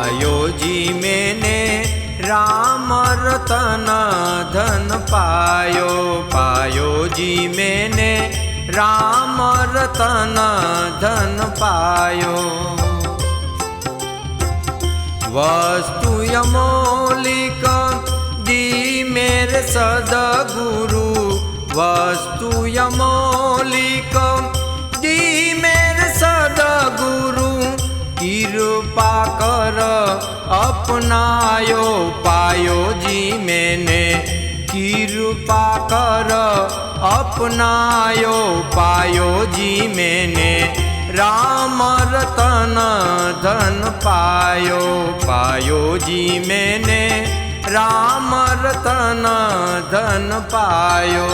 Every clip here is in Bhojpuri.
पायो जी मैंने राम रतन धन पायो। पायो जी मैंने राम रतन धन पायो। वस्तु अमोलिक दी मेरे सदगुरु। वस्तु अमोलिक दी मेरे सदगुरु। कृपा कर अपनायो। पायो जी मैंने कृपा कर अपनायो। पायो जी मैंने राम रतन धन पायो। पायो जी मैंने राम रतन धन पायो।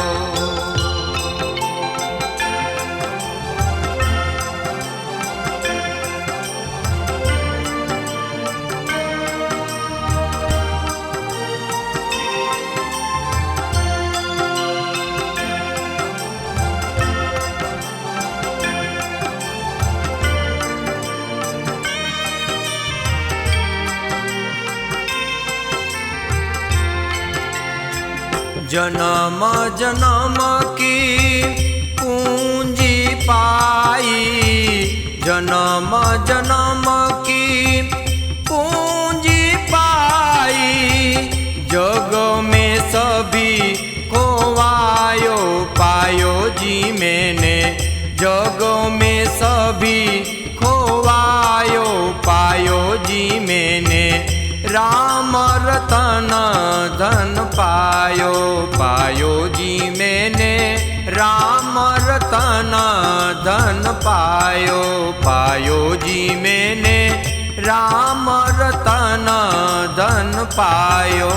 जन्म जन्म की पूंजी पाई। जन्म जन्म की पूंजी पाई। जग में सभी खोवायो। पायो जी मैंने जग में सभी खोवायो। पायो जी मैंने राम रतन धन पायो। पायो जी मैंने राम रतन धन पायो। पायो जी मैंने राम रतन धन पायो।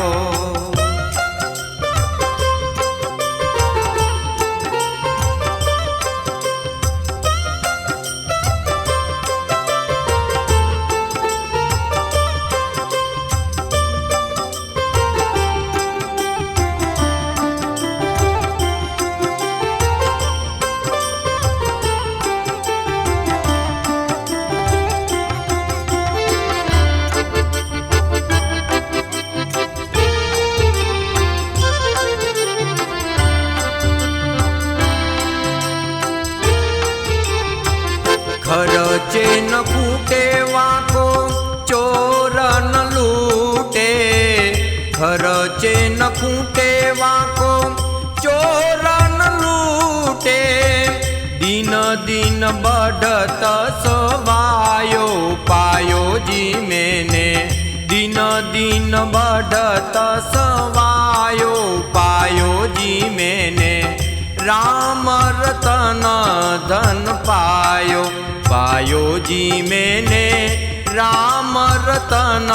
खर्चे न फूटे वाको चोर न लूटे। खर्चे न फूटे वाको चोर न लूटे। दिन दिन बढ़त सवायो। पायो जी मैंने दिन दिन बढ़त सवायो। पायो जी मैंने राम रतन धन पायो। पायो जी मैंने राम रतन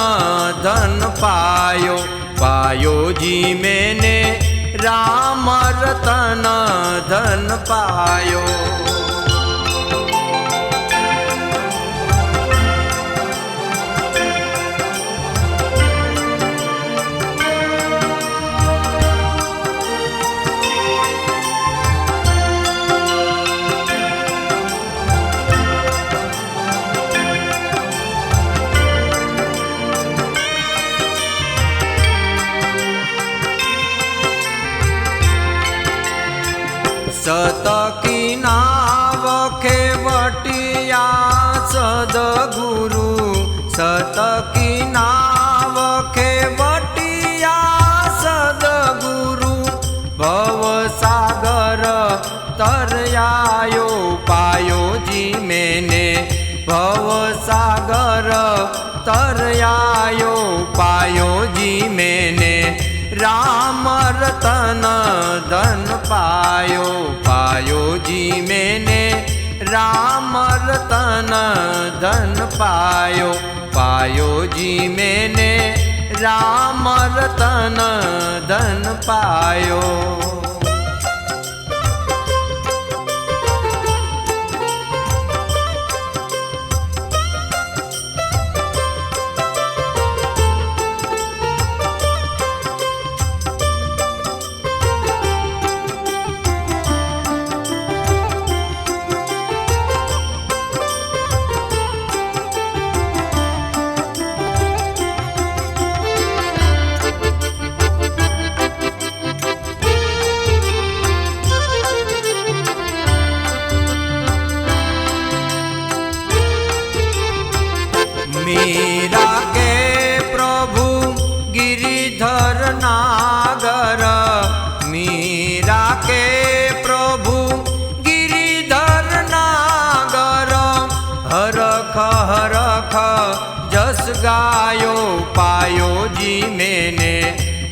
धन पायो। पायो जी मैंने राम रतन धन पायो। सत की नाव खेवटिया सदगुरु। सत की नाव खेवटिया सदगुरु। भव सागर तरयायो। पायो जी मैंने भव सागर तरयायो। पायो जी मैंने राम रतन धन पायो। पायो जी मैंने राम रतन धन पायो। पायो जी मैंने राम रतन धन पायो।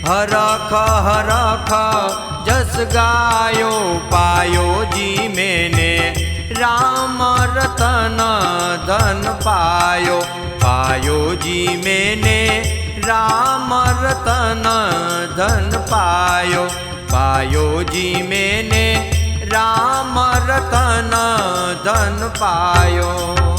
हरख हरख जस गायो पायो जी मैंने राम रतन धन पायो पायो जी मैंने राम रतन धन पायो पायो जी मैंने राम रतन धन पायो।